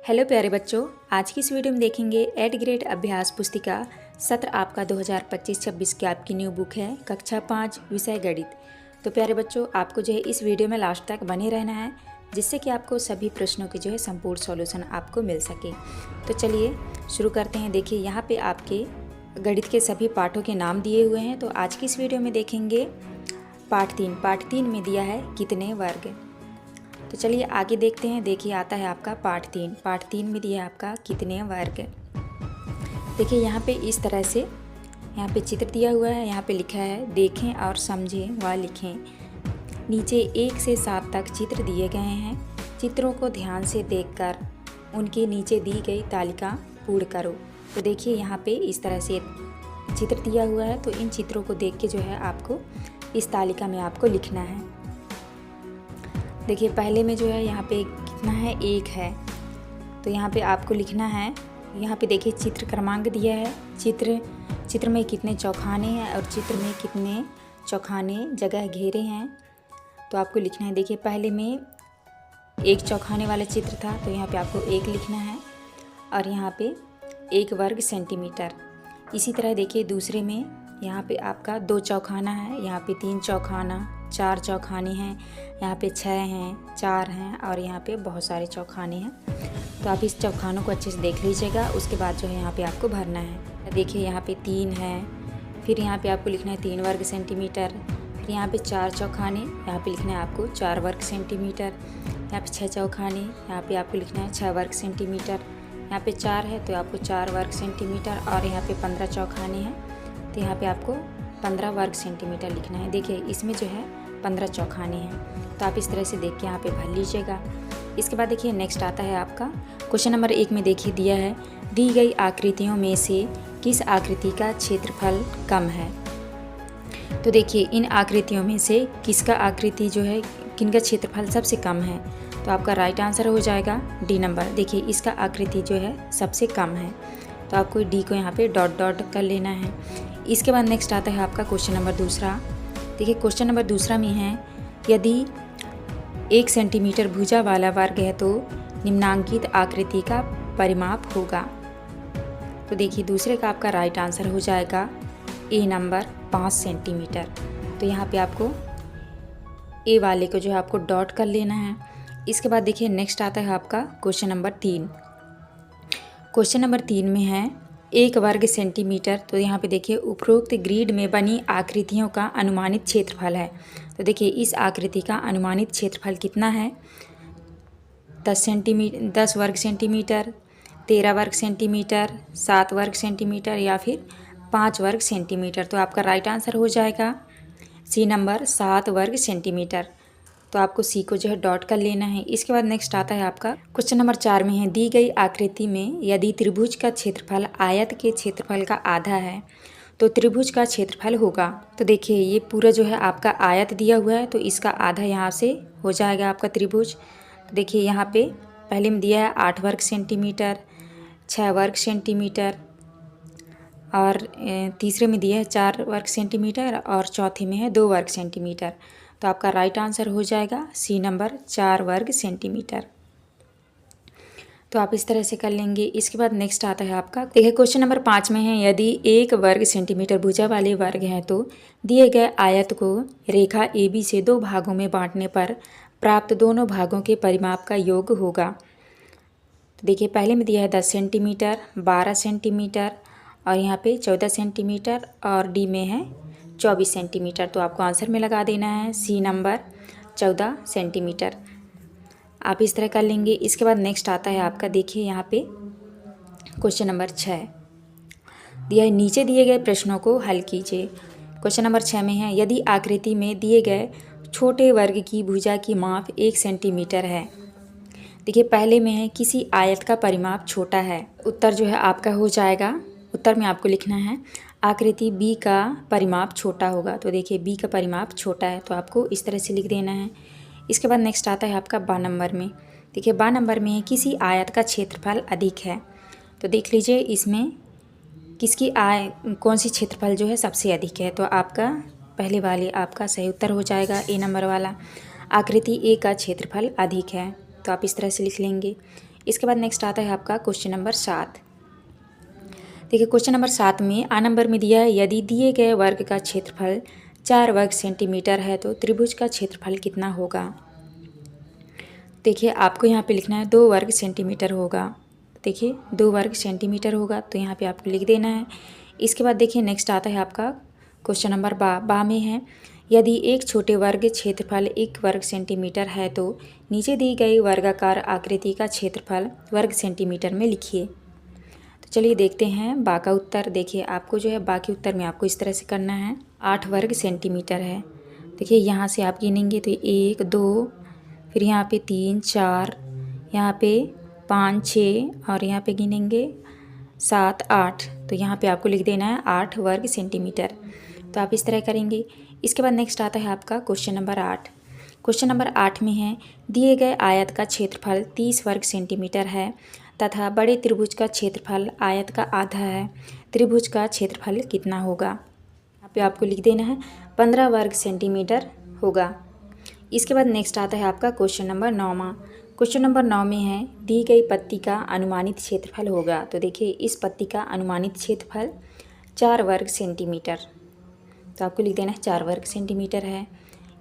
Hello प्यारे बच्चों, आज की इस वीडियो में देखेंगे 8th ग्रेड अभ्यास पुस्तिका सत्र आपका 2025-26 की आपकी न्यू बुक है कक्षा 5 विषय गणित। तो प्यारे बच्चों, आपको जो है इस वीडियो में लास्ट तक बने रहना है, जिससे कि आपको सभी प्रश्नों के जो है संपूर्ण सॉल्यूशन आपको मिल सके। तो चलिए शुरू करते हैं। देखिए यहाँ पे आपके गणित के सभी पाठों के नाम दिए हुए हैं। तो आज की इस वीडियो में देखेंगे पाठ 3 में दिया है कितने वर्ग। तो चलिए आगे देखते हैं। देखिए आता है आपका पाठ 3 में दिया है आपका कितने वर्ग। देखिए यहाँ पे इस तरह से यहाँ पे चित्र दिया हुआ है। यहाँ पे लिखा है देखें और समझें व लिखें। नीचे 1 से 7 तक चित्र दिए गए हैं। चित्रों को ध्यान से देखकर उनके नीचे दी गई तालिका पूर्ण करो। तो देखिए यहाँ पे इस तरह से चित्र दिया हुआ है। तो इन चित्रों को देख के जो है आपको इस तालिका में आपको लिखना है। देखिए पहले में जो है यहाँ पे कितना है, 1 है। तो यहाँ पे आपको लिखना है। यहाँ पे देखिए चित्र क्रमांक दिया है। चित्र में कितने चौखाने हैं और चित्र में कितने चौखाने जगह घेरे हैं, तो आपको लिखना है। देखिए पहले में 1 चौखाने वाला चित्र था, तो यहाँ पे आपको 1 लिखना है और यहाँ पे 1 वर्ग सेंटीमीटर। इसी तरह देखिए दूसरे में यहाँ पे आपका 2 चौखाना है, यहाँ पे 3 चौखाना, 4 चौखाने हैं, यहाँ पे 6 हैं, 4 हैं और यहाँ पे बहुत सारे चौखाने हैं। तो आप इस चौखानों को अच्छे से देख लीजिएगा। उसके बाद जो है यहाँ पे आपको भरना है। देखिए यहाँ पे 3 है, फिर यहाँ पे आपको लिखना है 3 वर्ग सेंटीमीटर। फिर यहाँ पे 4 चौखाने, यहाँ पे लिखना है आपको 4 वर्ग सेंटीमीटर। यहाँ पे 6 चौखाने, यहाँ पे आपको लिखना है 6 वर्ग सेंटीमीटर। यहाँ पे 4 है तो आपको 4 वर्ग सेंटीमीटर और यहाँ पे 15 चौखाने हैं, तो यहाँ पे आपको 15 वर्ग सेंटीमीटर लिखना है। देखिए इसमें जो है 15 चौखाने हैं, तो आप इस तरह से देख के यहाँ पे भर लीजिएगा। इसके बाद देखिए नेक्स्ट आता है आपका क्वेश्चन नंबर 1 में। देखिए दिया है दी गई आकृतियों में से किस आकृति का क्षेत्रफल कम है। तो देखिए इन आकृतियों में से किसका आकृति जो है, किनका क्षेत्रफल सबसे कम है, तो आपका राइट आंसर हो जाएगा डी नंबर। देखिए इसका आकृति जो है सबसे कम है, तो आपको डी को यहाँ पे डॉट डॉट कर लेना है। इसके बाद नेक्स्ट आता है आपका क्वेश्चन नंबर 2। देखिए क्वेश्चन नंबर 2 में है यदि 1 सेंटीमीटर भुजा वाला वर्ग है तो निम्नांकित आकृति का परिमाप होगा। तो देखिए दूसरे का आपका राइट आंसर हो जाएगा ए नंबर 5 सेंटीमीटर। तो यहाँ पे आपको ए वाले को जो है आपको डॉट कर लेना है। इसके बाद देखिए नेक्स्ट आता है आपका क्वेश्चन नंबर 3। क्वेश्चन नंबर 3 में है 1 वर्ग सेंटीमीटर। तो यहाँ पे देखिए उपरोक्त ग्रिड में बनी आकृतियों का अनुमानित क्षेत्रफल है। तो देखिए इस आकृति का अनुमानित क्षेत्रफल कितना है, 10 वर्ग सेंटीमीटर, 13 वर्ग सेंटीमीटर, 7 वर्ग सेंटीमीटर या फिर 5 वर्ग सेंटीमीटर। तो आपका राइट आंसर हो जाएगा सी नंबर 7 वर्ग सेंटीमीटर। तो आपको सी को जो है डॉट कर लेना है। इसके बाद नेक्स्ट आता है आपका क्वेश्चन नंबर 4 में है दी गई आकृति में यदि त्रिभुज का क्षेत्रफल आयत के क्षेत्रफल का आधा है तो त्रिभुज का क्षेत्रफल होगा। तो देखिए ये पूरा जो है आपका आयत दिया हुआ है, तो इसका आधा यहाँ से हो जाएगा आपका त्रिभुज। तो देखिए यहाँ पे पहले में दिया है 8 वर्ग सेंटीमीटर, 6 वर्ग सेंटीमीटर और तीसरे में दिया है 4 वर्ग सेंटीमीटर और चौथे में है 2 वर्ग सेंटीमीटर। तो आपका राइट आंसर हो जाएगा सी नंबर 4 वर्ग सेंटीमीटर। तो आप इस तरह से कर लेंगे। इसके बाद नेक्स्ट आता है आपका देखिए क्वेश्चन नंबर 5 में है यदि 1 वर्ग सेंटीमीटर भुजा वाले वर्ग हैं तो दिए गए आयत को रेखा ए बी से 2 भागों में बांटने पर प्राप्त दोनों भागों के परिमाप का योग होगा। तो देखिए पहले में दिया है 10 सेंटीमीटर, 12 सेंटीमीटर और यहाँ पे 14 सेंटीमीटर और डी में है 24 सेंटीमीटर। तो आपको आंसर में लगा देना है सी नंबर 14 सेंटीमीटर। आप इस तरह कर लेंगे। इसके बाद नेक्स्ट आता है आपका देखिए यहाँ पे क्वेश्चन नंबर 6 दिया है नीचे दिए गए प्रश्नों को हल कीजिए। क्वेश्चन नंबर 6 में है यदि आकृति में दिए गए छोटे वर्ग की भुजा की माप 1 सेंटीमीटर है। देखिए पहले में है किसी आयत का परिमाप छोटा है। उत्तर जो है आपका हो जाएगा, उत्तर में आपको लिखना है आकृति बी का परिमाप छोटा होगा। तो देखिए बी का परिमाप छोटा है, तो आपको इस तरह से लिख देना है। इसके बाद नेक्स्ट आता है आपका 12 नंबर में। देखिए 12 नंबर में है किसी आयत का क्षेत्रफल अधिक है। तो देख लीजिए इसमें किसकी कौन सी क्षेत्रफल जो है सबसे अधिक है। तो आपका पहले वाले आपका सही उत्तर हो जाएगा ए नंबर वाला, आकृति ए का क्षेत्रफल अधिक है। तो आप इस तरह से लिख लेंगे। इसके बाद नेक्स्ट आता है आपका क्वेश्चन नंबर 7। देखिए क्वेश्चन नंबर 7 में आ नंबर में दिया है, यदि दिए गए वर्ग का क्षेत्रफल 4 वर्ग सेंटीमीटर है तो त्रिभुज का क्षेत्रफल कितना होगा। देखिए आपको यहाँ पे लिखना है 2 वर्ग सेंटीमीटर होगा। देखिए 2 वर्ग सेंटीमीटर होगा तो यहाँ पे आपको लिख देना है। इसके बाद देखिए नेक्स्ट आता है आपका क्वेश्चन नंबर बा में है, यदि एक छोटे वर्ग क्षेत्रफल 1 वर्ग सेंटीमीटर है तो नीचे दी गई वर्गाकार आकृति का क्षेत्रफल वर्ग सेंटीमीटर में लिखिए। तो चलिए देखते हैं बा का उत्तर। देखिए आपको जो है बा के उत्तर में आपको इस तरह से करना है। 8 वर्ग सेंटीमीटर है। देखिए यहाँ से आप गिनेंगे तो 1 2, फिर यहाँ पे 3 4, यहाँ पे 5 6 और यहाँ पे गिनेंगे 7 8। तो यहाँ पे आपको लिख देना है 8 वर्ग सेंटीमीटर। तो आप इस तरह करेंगे। इसके बाद नेक्स्ट आता है आपका क्वेश्चन नंबर 8। क्वेश्चन नंबर 8 में है, दिए गए आयत का क्षेत्रफल 30 वर्ग सेंटीमीटर है तथा बड़े त्रिभुज का क्षेत्रफल आयत का आधा है, त्रिभुज का क्षेत्रफल कितना होगा। यहाँ पे आपको लिख देना है 15 वर्ग सेंटीमीटर होगा। इसके बाद नेक्स्ट आता है आपका क्वेश्चन नंबर 9। क्वेश्चन नंबर 9 में है, दी गई पत्ती का अनुमानित क्षेत्रफल होगा। तो देखिए इस पत्ती का अनुमानित क्षेत्रफल 4 वर्ग सेंटीमीटर, तो आपको लिख देना है 4 वर्ग सेंटीमीटर है।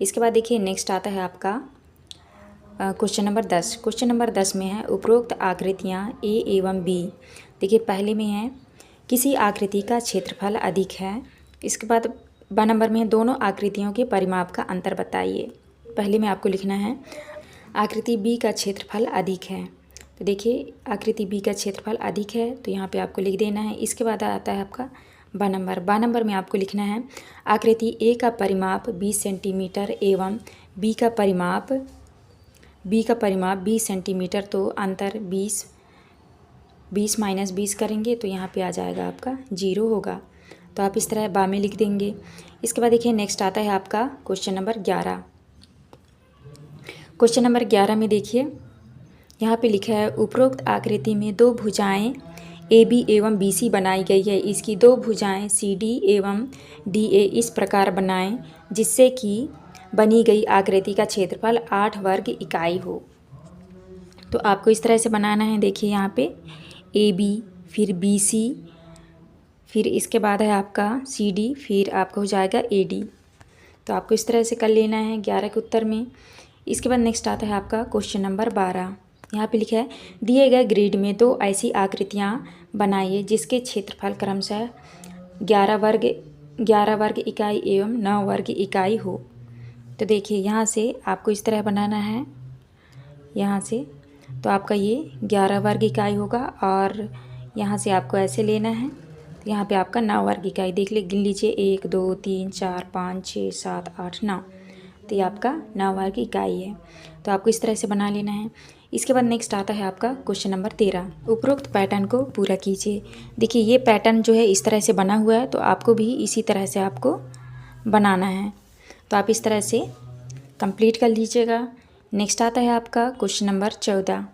इसके बाद देखिए नेक्स्ट आता है आपका क्वेश्चन नंबर 10। क्वेश्चन नंबर 10 में है, उपरोक्त आकृतियाँ ए एवं बी। देखिए पहले में है, किसी आकृति का क्षेत्रफल अधिक है। इसके बाद ब नंबर में है, दोनों आकृतियों के परिमाप का अंतर बताइए। पहले में आपको लिखना है आकृति बी का क्षेत्रफल अधिक है। तो देखिए आकृति बी का क्षेत्रफल अधिक है तो यहाँ पे आपको लिख देना है। इसके बाद आता है आपका ब नंबर में आपको लिखना है, आकृति ए का परिमाप 20 सेंटीमीटर एवं बी का परिमाप 20 सेंटीमीटर, तो अंतर 20 माइनस 20 करेंगे तो यहाँ पे आ जाएगा आपका 0 होगा। तो आप इस तरह बा में लिख देंगे। इसके बाद देखिए नेक्स्ट आता है आपका क्वेश्चन नंबर 11। क्वेश्चन नंबर 11 में देखिए यहाँ पे लिखा है, उपरोक्त आकृति में 2 भुजाएं ए बी एवं बी सी बनाई गई है। इसकी 2 भुजाएं सी डी एवं डी ए इस प्रकार बनाएं जिससे कि बनी गई आकृति का क्षेत्रफल 8 वर्ग इकाई हो। तो आपको इस तरह से बनाना है। देखिए यहाँ पे ए बी, फिर बी सी, फिर इसके बाद है आपका सी डी, फिर आपका हो जाएगा ए डी। तो आपको इस तरह से कर लेना है 11 के उत्तर में। इसके बाद नेक्स्ट आता है आपका क्वेश्चन नंबर 12। यहाँ पे लिखा है, दिए गए ग्रिड में 2 ऐसी आकृतियाँ बनाइए जिसके क्षेत्रफल क्रमशः 11 वर्ग इकाई एवं 9 वर्ग इकाई हो। तो देखिए यहाँ से आपको इस तरह बनाना है। यहाँ से तो आपका ये 11 वर्ग इकाई होगा और यहाँ से आपको ऐसे लेना है। तो यहाँ पे आपका 9 वर्ग इकाई देख गिन लीजिए, 1 2 3 4 5 6 7 8 9। तो ये आपका 9 वर्ग इकाई है। तो आपको इस तरह से बना लेना है। इसके बाद नेक्स्ट आता है आपका क्वेश्चन नंबर 13। उपरोक्त पैटर्न को पूरा कीजिए। देखिए ये पैटर्न जो है इस तरह से बना हुआ है तो आपको भी इसी तरह से आपको बनाना है। तो आप इस तरह से कंप्लीट कर लीजिएगा। नेक्स्ट आता है आपका क्वेश्चन नंबर 14।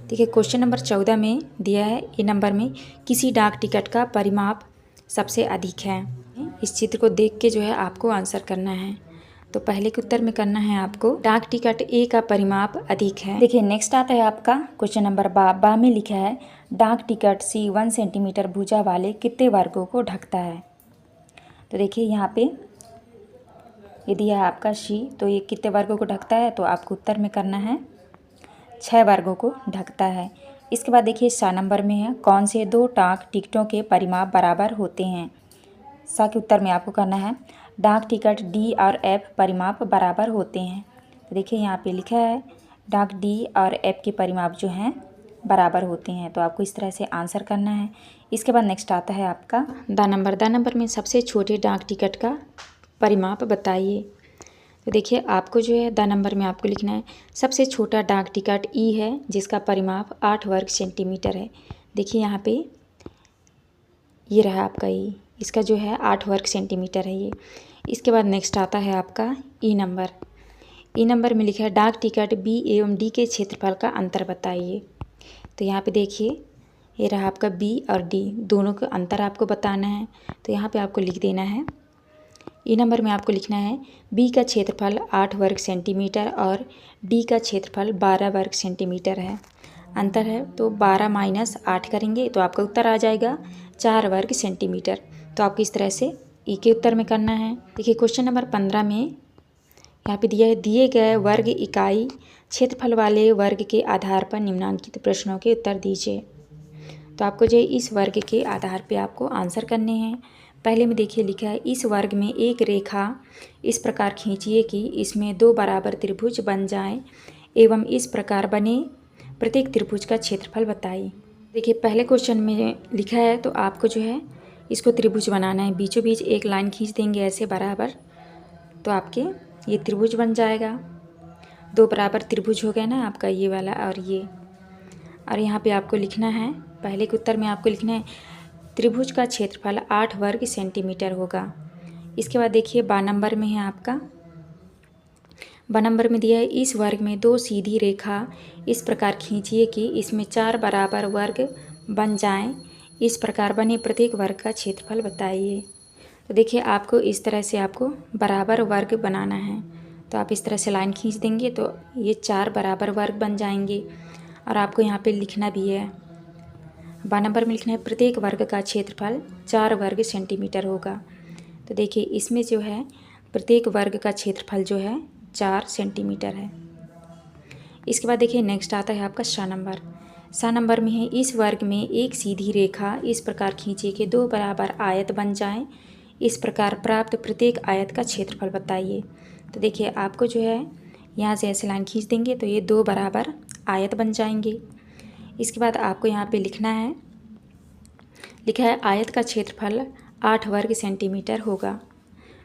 देखिए क्वेश्चन नंबर 14 में दिया है, ए नंबर में किसी डाक टिकट का परिमाप सबसे अधिक है। इस चित्र को देख के जो है आपको आंसर करना है। तो पहले के उत्तर में करना है आपको, डाक टिकट ए का परिमाप अधिक है। देखिए नेक्स्ट आता है आपका क्वेश्चन नंबर बा में लिखा है, डाक टिकट सी 1 सेंटीमीटर भुजा वाले कितने वर्गों को ढकता है। तो देखिए यहाँ पे ये दिया है आपका सी, तो ये कितने वर्गों को ढकता है। तो आपको उत्तर में करना है 6 वर्गों को ढकता है। इसके बाद देखिए सा नंबर में है, कौन से 2 डाक टिकटों के परिमाप बराबर होते हैं। सा के उत्तर में आपको करना है, डाक टिकट डी और एफ परिमाप बराबर होते हैं। तो देखिए यहाँ पे लिखा है डाक डी और एफ के परिमाप जो हैं बराबर होते हैं। तो आपको इस तरह से आंसर करना है। इसके बाद नेक्स्ट आता है आपका द नंबर में सबसे छोटे डाक टिकट का परिमाप बताइए। तो देखिए आपको जो है द नंबर में आपको लिखना है, सबसे छोटा डाक टिकट ई है जिसका परिमाप 8 वर्ग सेंटीमीटर है। देखिए यहाँ पे ये रहा आपका ई, इसका जो है 8 वर्ग सेंटीमीटर है ये। इसके बाद नेक्स्ट आता है आपका ई नंबर। ई नंबर में लिखा है, डाक टिकट बी एवं डी के क्षेत्रफल का अंतर बताइए। तो यहाँ पे देखिए ये रहा आपका बी और डी, दोनों का अंतर आपको बताना है। तो यहाँ पे आपको लिख देना है, ई नंबर में आपको लिखना है बी का क्षेत्रफल 8 वर्ग सेंटीमीटर और डी का क्षेत्रफल 12 वर्ग सेंटीमीटर है। अंतर है, तो 12 माइनस 8 करेंगे तो आपका उत्तर आ जाएगा 4 वर्ग सेंटीमीटर। तो आपको इस तरह से ई के उत्तर में करना है। देखिए क्वेश्चन नंबर 15 में यहाँ पे दिया है, दिए गए वर्ग इकाई क्षेत्रफल वाले वर्ग के आधार पर निम्नलिखित प्रश्नों के उत्तर दीजिए। तो आपको जो इस वर्ग के आधार पे आपको आंसर करने हैं। पहले में देखिए लिखा है, इस वर्ग में एक रेखा इस प्रकार खींचिए कि इसमें 2 बराबर त्रिभुज बन जाएं एवं इस प्रकार बने प्रत्येक त्रिभुज का क्षेत्रफल बताइए। देखिए पहले क्वेश्चन में लिखा है, तो आपको जो है इसको त्रिभुज बनाना है। बीचों बीच एक लाइन खींच देंगे ऐसे बराबर, तो आपके ये त्रिभुज बन जाएगा। 2 बराबर त्रिभुज हो गया ना आपका, ये वाला और ये। और यहाँ पे आपको लिखना है, पहले के उत्तर में आपको लिखना है त्रिभुज का क्षेत्रफल 8 वर्ग सेंटीमीटर होगा। इसके बाद देखिए 12 नंबर में है आपका, 12 नंबर में दिया है, इस वर्ग में 2 सीधी रेखा इस प्रकार खींचिए कि इसमें 4 बराबर वर्ग बन जाएं, इस प्रकार बने प्रत्येक वर्ग का क्षेत्रफल बताइए। तो देखिए आपको इस तरह से आपको बराबर वर्ग बनाना है, तो आप इस तरह से लाइन खींच देंगे तो ये 4 बराबर वर्ग बन जाएंगे। और आपको यहाँ पे लिखना भी है, 12 नंबर में लिखना है प्रत्येक वर्ग का क्षेत्रफल 4 वर्ग सेंटीमीटर होगा। तो देखिए इसमें जो है प्रत्येक वर्ग का क्षेत्रफल जो है 4 सेंटीमीटर है। इसके बाद देखिए नेक्स्ट आता है आपका 6 नंबर। 7 नंबर में है, इस वर्ग में एक सीधी रेखा इस प्रकार खींचिए कि 2 बराबर आयत बन जाएं, इस प्रकार प्राप्त प्रत्येक आयत का क्षेत्रफल बताइए। तो देखिए आपको जो है यहाँ से ऐसे लाइन खींच देंगे तो ये 2 बराबर आयत बन जाएंगे। इसके बाद आपको यहाँ पे लिखना है, लिखा है आयत का क्षेत्रफल 8 वर्ग सेंटीमीटर होगा।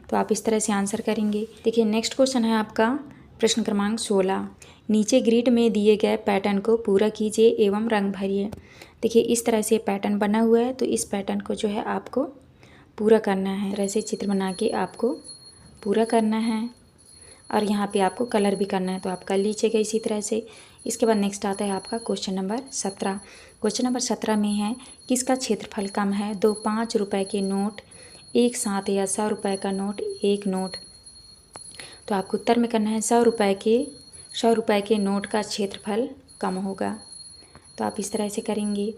तो आप इस तरह से आंसर करेंगे। देखिए नेक्स्ट क्वेश्चन है आपका प्रश्न क्रमांक 16। नीचे ग्रिड में दिए गए पैटर्न को पूरा कीजिए एवं रंग भरिए। देखिए इस तरह से पैटर्न बना हुआ है, तो इस पैटर्न को जो है आपको पूरा करना है। ऐसे चित्र बना के आपको पूरा करना है और यहाँ पे आपको कलर भी करना है, तो आप कर लीजिएगा इसी तरह से। इसके बाद नेक्स्ट आता है आपका क्वेश्चन नंबर 17। क्वेश्चन नंबर 17 में है, किसका क्षेत्रफल कम है? 2 5 रुपए के नोट एक साथ या 100 रुपये का नोट एक नोट। तो आपको उत्तर में करना है 100 रुपये के नोट का क्षेत्रफल कम होगा। तो आप इस तरह से करेंगे।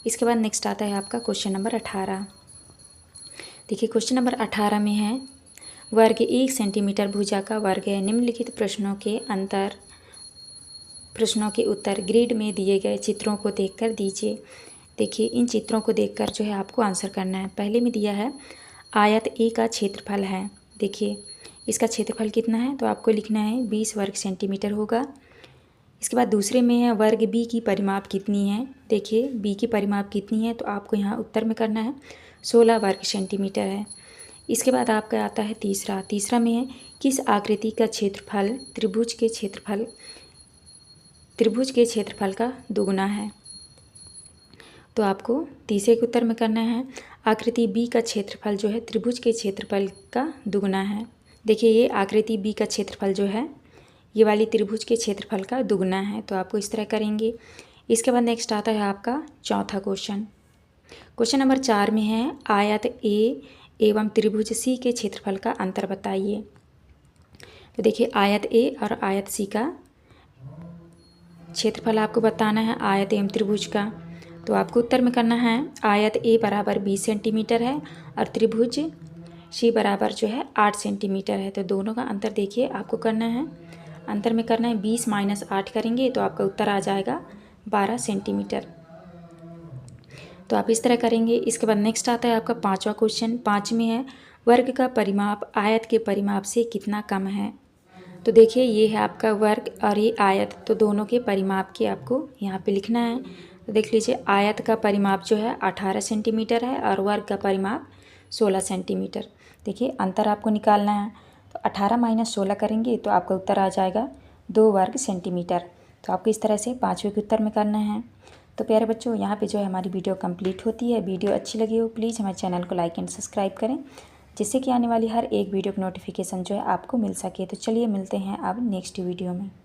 इसके बाद नेक्स्ट आता है आपका क्वेश्चन नंबर 18। देखिए क्वेश्चन नंबर 18 में है, वर्ग 1 सेंटीमीटर भुजा का वर्ग है। निम्नलिखित प्रश्नों के उत्तर ग्रिड में दिए गए चित्रों को देखकर दीजिए। देखिए इन चित्रों को देखकर जो है आपको आंसर करना है। पहले में दिया है आयत ए का क्षेत्रफल है। देखिए इसका क्षेत्रफल कितना है, तो आपको लिखना है 20 वर्ग सेंटीमीटर होगा। इसके बाद दूसरे में है वर्ग बी की परिमाप कितनी है। देखिए बी की परिमाप कितनी है, तो आपको यहाँ उत्तर में करना है 16 वर्ग सेंटीमीटर है। इसके बाद आपका आता है तीसरा में है, किस आकृति का क्षेत्रफल त्रिभुज के क्षेत्रफल का दुगुना है। तो आपको तीसरे के उत्तर में करना है आकृति बी का क्षेत्रफल जो है त्रिभुज के क्षेत्रफल का दुगुना है। देखिए ये आकृति बी का क्षेत्रफल जो है ये वाली त्रिभुज के क्षेत्रफल का दुगुना है। तो आपको इस तरह करेंगे। इसके बाद नेक्स्ट आता है आपका चौथा क्वेश्चन। क्वेश्चन नंबर 4 में है, आयत ए एवं त्रिभुज सी के क्षेत्रफल का अंतर बताइए। तो देखिए आयत ए और आयत सी का क्षेत्रफल आपको बताना है, आयत एवं त्रिभुज का। तो आपको उत्तर में करना है आयत ए बराबर 20 सेंटीमीटर है और त्रिभुज सी बराबर जो है 8 सेंटीमीटर है। तो दोनों का अंतर देखिए आपको करना है, अंतर में करना है 20 माइनस 8 करेंगे तो आपका उत्तर आ जाएगा 12 सेंटीमीटर। तो आप इस तरह करेंगे। इसके बाद नेक्स्ट आता है आपका 5वां क्वेश्चन। 5 में है, वर्ग का परिमाप आयत के परिमाप से कितना कम है। तो देखिए ये है आपका वर्ग और ये आयत, तो दोनों के परिमाप के आपको यहाँ पे लिखना है। तो देख लीजिए आयत का परिमाप जो है 18 सेंटीमीटर है और वर्ग का परिमाप 16 सेंटीमीटर। देखिए अंतर आपको निकालना है, तो 18 माइनस 16 करेंगे तो आपका उत्तर आ जाएगा 2 वर्ग सेंटीमीटर। तो आपको इस तरह से 5वें के उत्तर में करना है। तो प्यारे बच्चों यहाँ पे जो है हमारी वीडियो कंप्लीट होती है। वीडियो अच्छी लगी हो प्लीज़ हमारे चैनल को लाइक एंड सब्सक्राइब करें, जिससे कि आने वाली हर एक वीडियो की नोटिफिकेशन जो है आपको मिल सके। तो चलिए मिलते हैं अब नेक्स्ट वीडियो में।